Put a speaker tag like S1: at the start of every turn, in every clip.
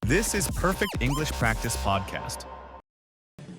S1: This is Perfect English Practice Podcast.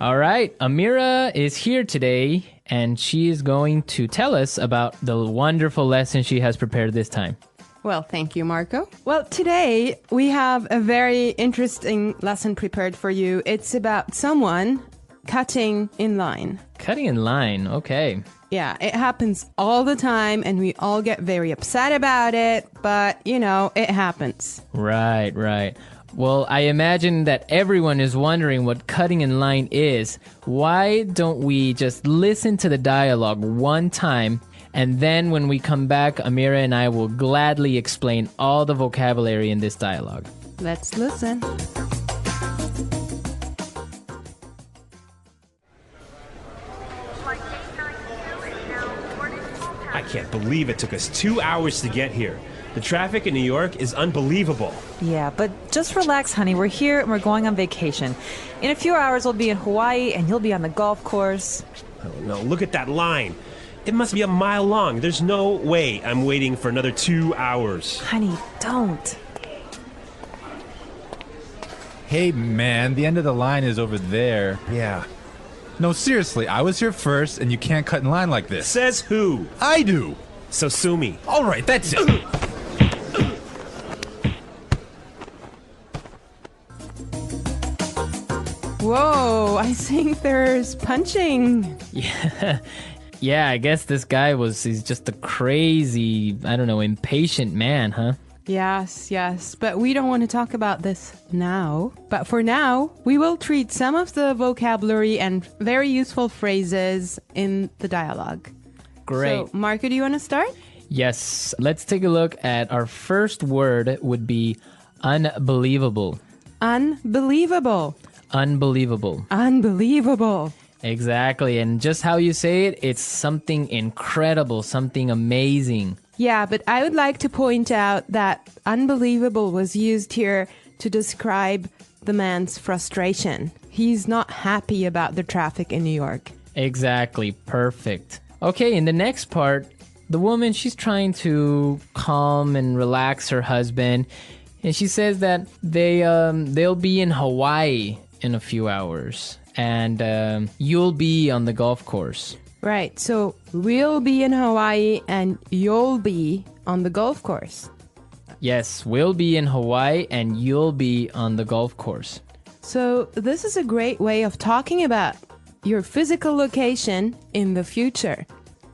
S2: All right, Amira is here today, and she is going to tell us about the wonderful lesson she has prepared this time.
S3: Well, thank you, Marco. Well, today we have a very interesting lesson prepared for you. It's about someone cutting in line.
S2: Cutting in line, okay.
S3: Yeah, it happens all the time, and we all get very upset about it, but, it happens.
S2: Right. Well, I imagine that everyone is wondering what cutting in line is. Why don't we just listen to the dialogue one time, and then when we come back, Amira and I will gladly explain all the vocabulary in this dialogue.
S3: Let's listen.
S4: I can't believe it took us 2 hours to get here. The traffic in New York is unbelievable.
S5: Yeah, but just relax, honey. We're here and we're going on vacation. In a few hours, we'll be in Hawaii and you'll be on the golf course.
S4: Oh no, look at that line. It must be a mile long. There's no way I'm waiting for another 2 hours.
S5: Honey, don't.
S6: Hey, man, the end of the line is over there.
S4: Yeah.
S6: No, seriously, I was here first, and you can't cut in line like this.
S4: Says who?
S6: I do.
S4: So sue me.
S6: All right, that's it.
S3: Whoa, I think there's punching.
S2: Yeah, I guess this guy he's just a crazy, impatient man, huh?
S3: Yes, but we don't want to talk about this now. But for now, we will treat some of the vocabulary and very useful phrases in the dialogue.
S2: Great.
S3: So, Marco, do you want to start?
S2: Yes, let's take a look at our first word would be unbelievable.
S3: Unbelievable.
S2: Unbelievable.
S3: Unbelievable.
S2: Exactly, and just how you say it, it's something incredible, something amazing.
S3: Yeah, but I would like to point out that unbelievable was used here to describe the man's frustration. He's not happy about the traffic in New York.
S2: Exactly, perfect. Okay, in the next part, the woman, she's trying to calm and relax her husband, and she says that they'll be in Hawaii in a few hours, and you'll be on the golf course.
S3: Right, so we'll be in Hawaii and you'll be on the golf course.
S2: Yes, we'll be in Hawaii and you'll be on the golf course.
S3: So this is a great way of talking about your physical location in the future.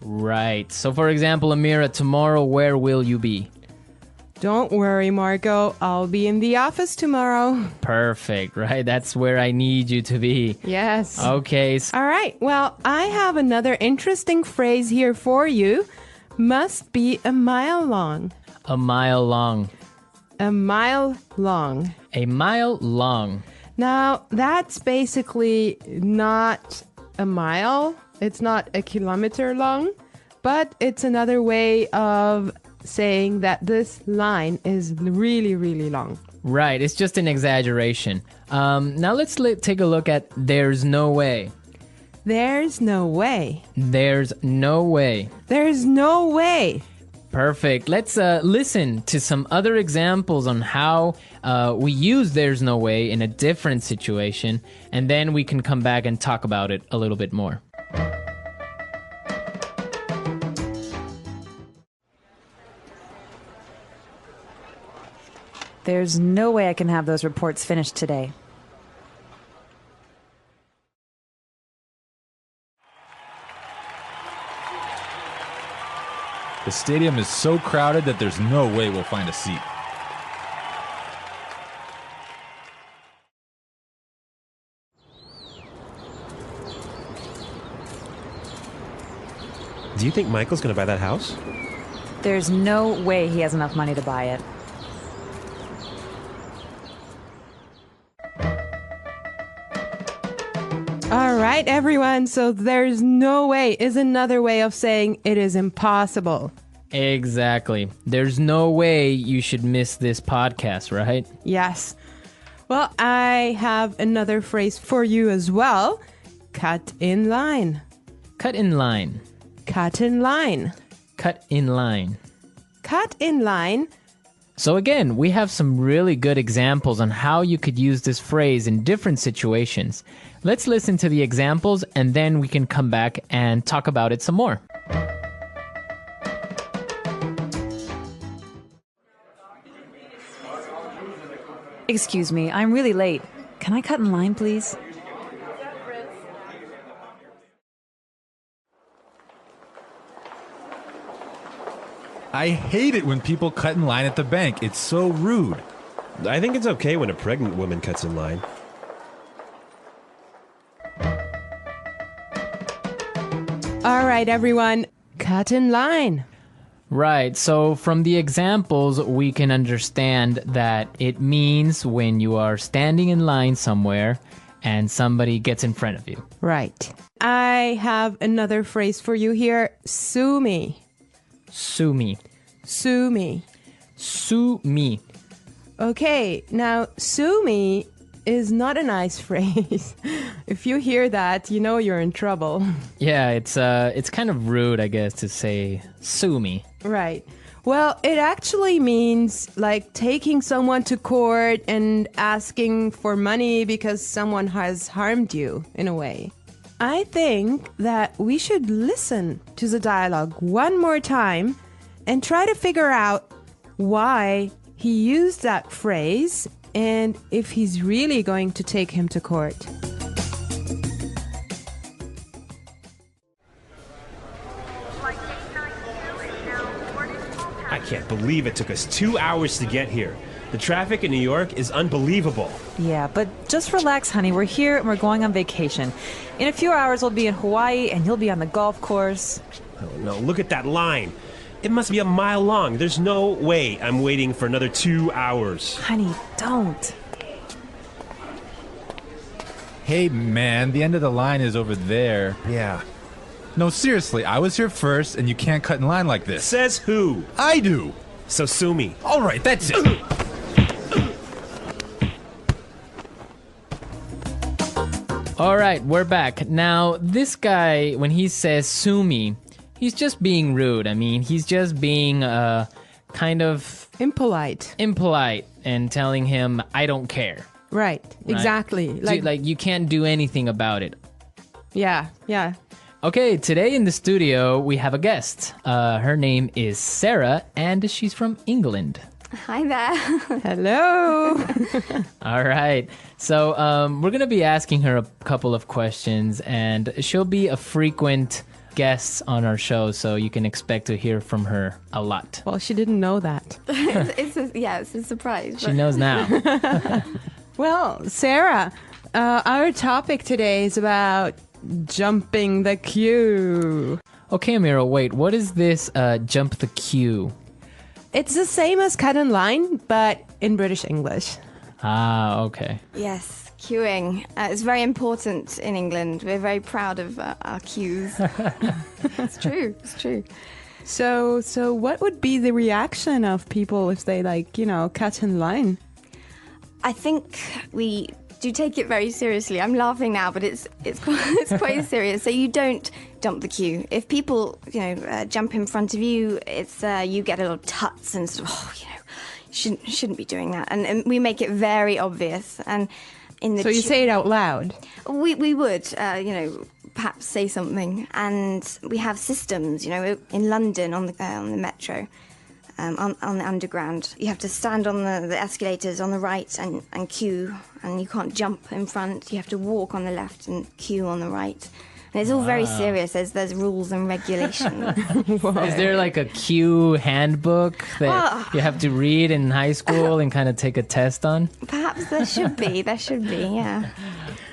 S2: Right. So for example, Amira, tomorrow, where will you be?
S3: Don't worry, Marco. I'll be in the office tomorrow.
S2: Perfect, right? That's where I need you to be.
S3: Yes.
S2: Okay.
S3: All right. Well, I have another interesting phrase here for you. Must be a mile long.
S2: A mile long.
S3: A mile long.
S2: A mile long.
S3: Now, that's basically not a mile. It's not a kilometer long, but it's another way of saying that this line is really, really long.
S2: Right, it's just an exaggeration. Now let's take a look at there's no way.
S3: There's no way.
S2: There's no way.
S3: There's no way.
S2: Perfect. Let's listen to some other examples on how we use there's no way in a different situation, and then we can come back and talk about it a little bit more.
S5: There's no way I can have those reports finished today.
S6: The stadium is so crowded that there's no way we'll find a seat.
S4: Do you think Michael's gonna buy that house?
S5: There's no way he has enough money to buy it.
S3: All right, everyone. So there's no way is another way of saying it is impossible.
S2: Exactly. There's no way you should miss this podcast, right?
S3: Yes. Well, I have another phrase for you as well. Cut in line.
S2: Cut in line.
S3: Cut in line.
S2: Cut in line.
S3: Cut in line.
S2: So again, we have some really good examples on how you could use this phrase in different situations. Let's listen to the examples and then we can come back and talk about it some more.
S5: Excuse me, I'm really late. Can I cut in line, please?
S6: I hate it when people cut in line at the bank. It's so rude.
S4: I think it's okay when a pregnant woman cuts in line.
S3: All right, everyone, cut in line.
S2: Right, so from the examples, we can understand that it means when you are standing in line somewhere and somebody gets in front of you.
S3: Right. I have another phrase for you here. Sue me.
S2: Sue me.
S3: Sue me.
S2: Sue me.
S3: Okay, now sue me is not a nice phrase. If you hear that, you know you're in trouble.
S2: Yeah, it's kind of rude, I guess, to say sue me.
S3: Right. Well, it actually means like taking someone to court and asking for money because someone has harmed you in a way. I think that we should listen to the dialogue one more time and try to figure out why he used that phrase and if he's really going to take him to court.
S4: I can't believe it took us 2 hours to get here. The traffic in New York is unbelievable.
S5: Yeah, but just relax, honey. We're here and we're going on vacation. In a few hours, we'll be in Hawaii and you'll be on the golf course.
S4: Oh no, look at that line. It must be a mile long. There's no way I'm waiting for another 2 hours.
S5: Honey, don't.
S6: Hey, man, the end of the line is over there.
S4: Yeah.
S6: No, seriously, I was here first, and you can't cut in line like this.
S4: Says who?
S6: I do.
S4: So sue me.
S6: All right, that's it.
S2: All right, we're back. Now, this guy, when he says sue me, he's just being rude. I mean, he's just being kind of
S3: Impolite.
S2: impolite and telling him, I don't care.
S3: Right. Exactly.
S2: Like you can't do anything about it.
S3: Yeah.
S2: Okay, today in the studio, we have a guest. Her name is Sarah, and she's from England.
S7: Hi there.
S3: Hello.
S2: All right. So we're going to be asking her a couple of questions, and she'll be a frequent guest on our show, so you can expect to hear from her a lot.
S3: Well, she didn't know that.
S7: it's a surprise.
S2: She knows now.
S3: Well, Sarah, our topic today is about jumping the queue.
S2: Okay, Amira, wait. What is this jump the queue?
S3: It's the same as cut in line, but in British English.
S2: Ah, okay.
S7: Yes, queuing. It's very important in England. We're very proud of our queues. It's true.
S3: So what would be the reaction of people if they cut in line?
S7: I think we do take it very seriously. I'm laughing now, but it's quite serious. So you don't jump the queue. If people jump in front of you, it's you get a little tuts and sort of shouldn't be doing that. And we make it very obvious. And in the
S3: you say it out loud.
S7: We would perhaps say something. And we have systems. In London on the metro. On the underground, you have to stand on the escalators on the right and queue, and you can't jump in front. You have to walk on the left and queue on the right. And it's all very serious. There's rules and regulations.
S2: Is there like a queue handbook that you have to read in high school and kind of take a test on?
S7: Perhaps there should be. Yeah.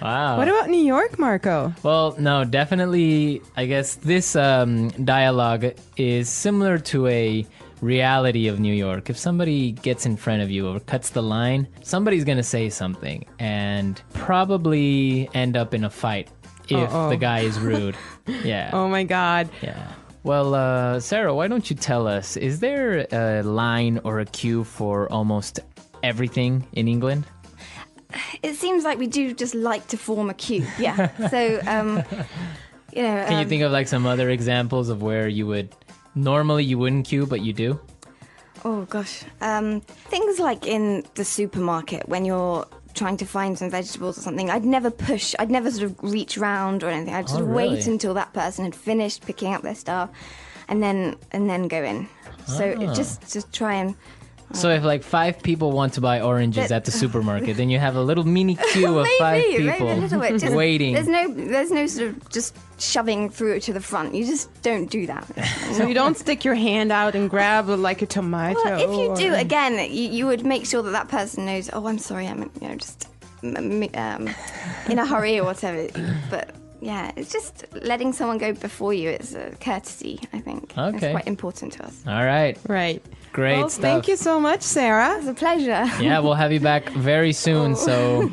S2: Wow.
S3: What about New York, Marco?
S2: Well, no, definitely. I guess this dialogue is similar to a reality of New York. If somebody gets in front of you or cuts the line, somebody's going to say something and probably end up in a fight if the guy is rude. Yeah.
S3: Oh my God.
S2: Yeah. Well, Sarah, why don't you tell us, is there a line or a queue for almost everything in England?
S7: It seems like we do just like to form a queue. Yeah. So,
S2: Can you think of like some other examples of where you would normally you wouldn't queue, but you do?
S7: Oh gosh. Things like in the supermarket when you're trying to find some vegetables or something, I'd never sort of reach round or anything. I'd sort of
S2: really?
S7: wait until that person had finished picking up their stuff and then go in. So just try and
S2: So if like 5 people want to buy oranges at the supermarket, then you have a little mini queue of 5
S7: maybe
S2: people
S7: a little bit. Just,
S2: waiting.
S7: There's no sort of just shoving through it to the front. You just don't do that.
S3: So you don't stick your hand out and grab like a tomato.
S7: Well, if you do,
S3: or-
S7: again, you would make sure that person knows. Oh, I'm sorry, I'm just in a hurry or whatever. But yeah, it's just letting someone go before you. It's a courtesy, I think.
S2: Okay.
S7: It's quite important to us.
S2: All right.
S3: Right.
S2: Great
S3: Well,
S2: stuff.
S3: thank you so much, Sarah.
S7: It's a pleasure.
S2: Yeah, we'll have you back very soon. So,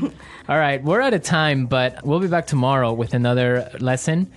S2: all right, we're out of time, but we'll be back tomorrow with another lesson.